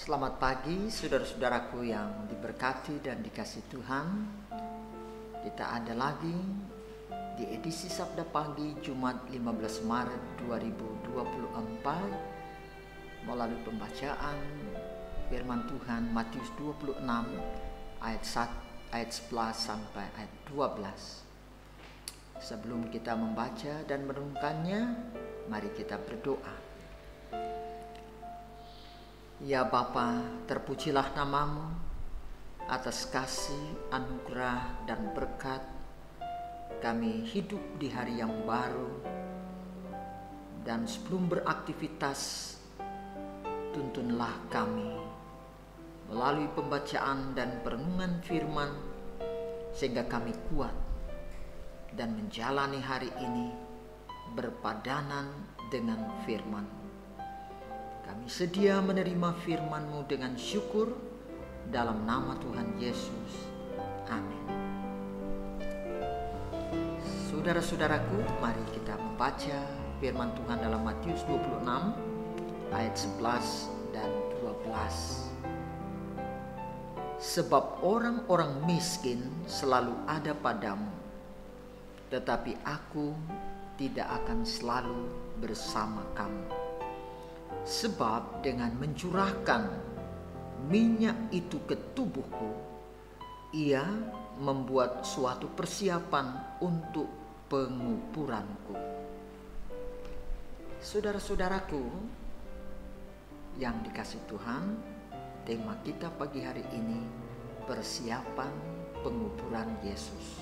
Selamat pagi saudara-saudaraku yang diberkati dan dikasihi Tuhan. Kita ada lagi di edisi Sabda Pagi Jumat 15 Maret 2024 melalui pembacaan firman Tuhan Matius 26 ayat 11 sampai ayat 12. Sebelum kita membaca dan merenungkannya, mari kita berdoa. Ya Bapa, terpujilah namamu atas kasih, anugerah, dan berkat. Kami hidup di hari yang baru, dan sebelum beraktivitas, tuntunlah kami melalui pembacaan dan perenungan firman, sehingga kami kuat dan menjalani hari ini berpadanan dengan firman. Kami sedia menerima firman-Mu dengan syukur dalam nama Tuhan Yesus. Amin. Saudara-saudaraku, mari kita membaca firman Tuhan dalam Matius 26 ayat 11 dan 12. Sebab orang-orang miskin selalu ada padamu, tetapi aku tidak akan selalu bersama kamu. Sebab dengan mencurahkan minyak itu ke tubuhku, ia membuat suatu persiapan untuk penguburanku. Saudara-saudaraku yang dikasihi Tuhan, tema kita pagi hari ini persiapan penguburan Yesus.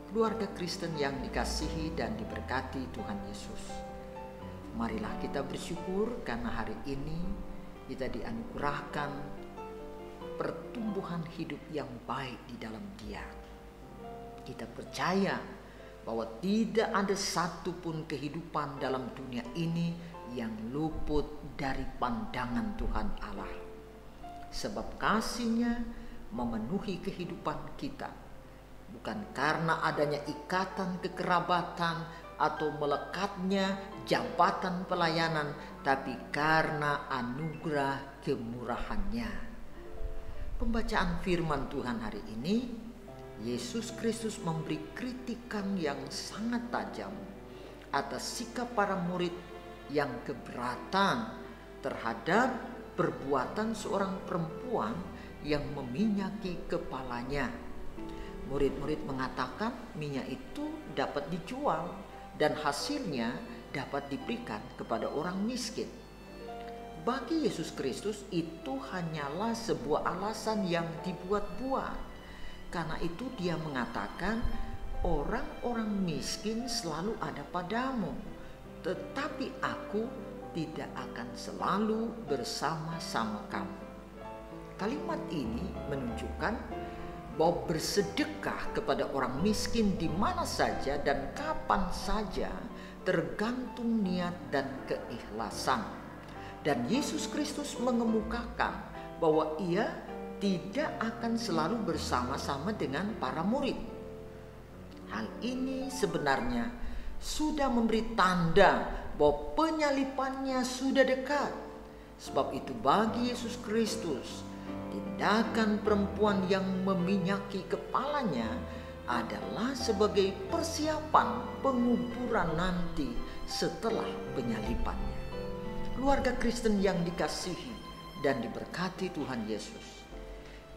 Keluarga Kristen yang dikasihi dan diberkati Tuhan Yesus, marilah kita bersyukur karena hari ini kita dianugerahkan pertumbuhan hidup yang baik di dalam Dia. Kita percaya bahwa tidak ada satupun kehidupan dalam dunia ini yang luput dari pandangan Tuhan Allah. Sebab kasih-Nya memenuhi kehidupan kita, bukan karena adanya ikatan kekerabatan atau melekatnya jabatan pelayanan, tapi karena anugerah kemurahan-Nya. Pembacaan firman Tuhan hari ini, Yesus Kristus memberi kritikan yang sangat tajam atas sikap para murid yang keberatan terhadap perbuatan seorang perempuan yang meminyaki kepalanya. Murid-murid mengatakan minyak itu dapat dijual dan hasilnya dapat diberikan kepada orang miskin. Bagi Yesus Kristus itu hanyalah sebuah alasan yang dibuat-buat. Karena itu Dia mengatakan orang-orang miskin selalu ada padamu, tetapi aku tidak akan selalu bersama-sama kamu. Kalimat ini menunjukkan bahwa bersedekah kepada orang miskin di mana saja dan kapan saja tergantung niat dan keikhlasan. Dan Yesus Kristus mengemukakan bahwa Ia tidak akan selalu bersama-sama dengan para murid. Hal ini sebenarnya sudah memberi tanda bahwa penyalipannya sudah dekat. Sebab itu bagi Yesus Kristus, tindakan perempuan yang meminyaki kepalanya adalah sebagai persiapan penguburan nanti setelah penyalipannya. Keluarga Kristen yang dikasihi dan diberkati Tuhan Yesus,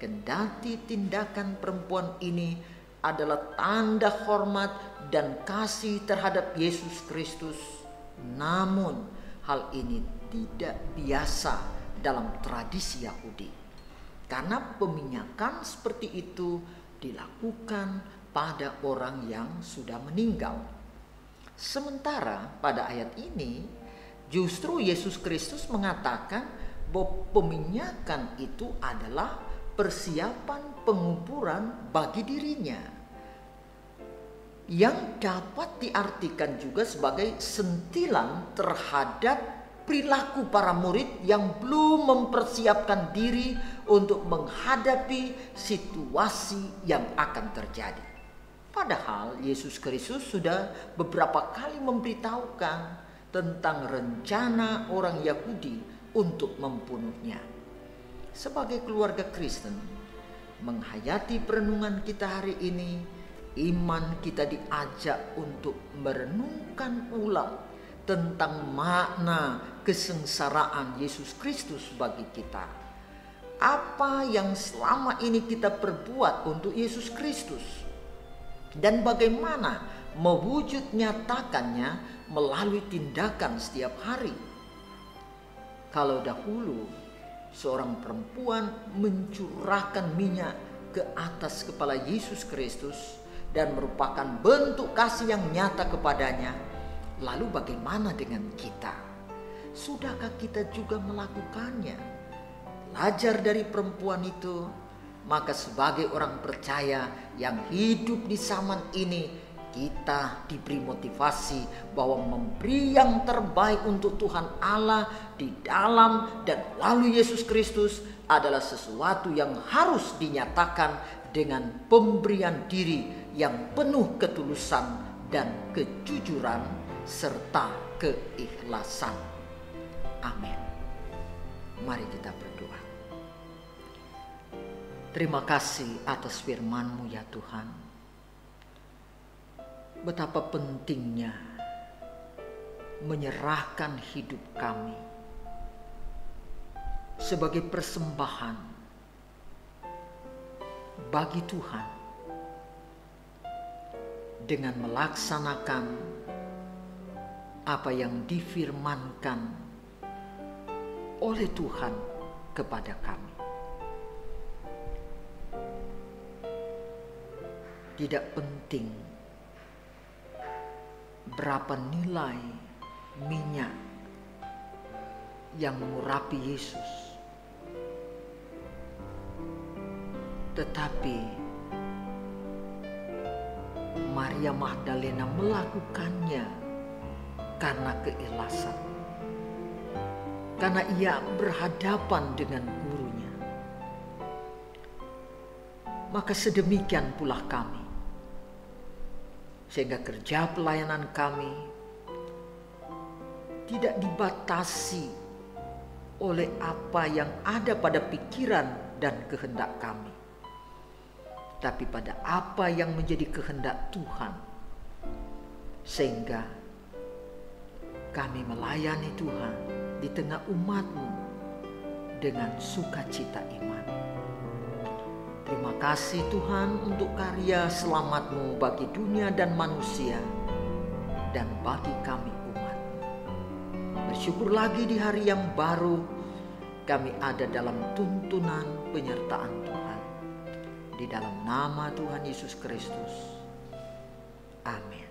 kendati tindakan perempuan ini adalah tanda hormat dan kasih terhadap Yesus Kristus, namun hal ini tidak biasa dalam tradisi Yahudi. Karena peminyakan seperti itu dilakukan pada orang yang sudah meninggal. Sementara pada ayat ini justru Yesus Kristus mengatakan bahwa peminyakan itu adalah persiapan penguburan bagi dirinya, yang dapat diartikan juga sebagai sentilan terhadap perilaku para murid yang belum mempersiapkan diri untuk menghadapi situasi yang akan terjadi. Padahal Yesus Kristus sudah beberapa kali memberitahukan tentang rencana orang Yahudi untuk membunuhnya. Sebagai keluarga Kristen, menghayati perenungan kita hari ini, iman kita diajak untuk merenungkan ulang tentang makna kesengsaraan Yesus Kristus bagi kita. Apa yang selama ini kita perbuat untuk Yesus Kristus, dan bagaimana mewujud nyatakannya melalui tindakan setiap hari. Kalau dahulu seorang perempuan mencurahkan minyak ke atas kepala Yesus Kristus dan merupakan bentuk kasih yang nyata kepadanya, lalu bagaimana dengan kita? Sudahkah kita juga melakukannya? Belajar dari perempuan itu, maka sebagai orang percaya yang hidup di zaman ini, kita diberi motivasi bahwa memberi yang terbaik untuk Tuhan Allah di dalam dan melalui Yesus Kristus adalah sesuatu yang harus dinyatakan dengan pemberian diri yang penuh ketulusan dan kejujuran serta keikhlasan. Amin. Mari kita berdoa. Terima kasih atas firman-Mu ya Tuhan. Betapa pentingnya menyerahkan hidup kami sebagai persembahan bagi Tuhan dengan melaksanakan apa yang difirmankan oleh Tuhan kepada kami. Tidak penting berapa nilai minyak yang mengurapi Yesus, tetapi Maria Magdalena melakukannya karena keikhlasan, karena ia berhadapan dengan gurunya. Maka sedemikian pula kami, sehingga kerja pelayanan kami tidak dibatasi oleh apa yang ada pada pikiran dan kehendak kami, tapi pada apa yang menjadi kehendak Tuhan, sehingga kami melayani Tuhan di tengah umat-Mu dengan sukacita iman. Terima kasih Tuhan untuk karya selamat-Mu bagi dunia dan manusia dan bagi kami umat. Bersyukur lagi di hari yang baru kami ada dalam tuntunan penyertaan Tuhan. Di dalam nama Tuhan Yesus Kristus. Amin.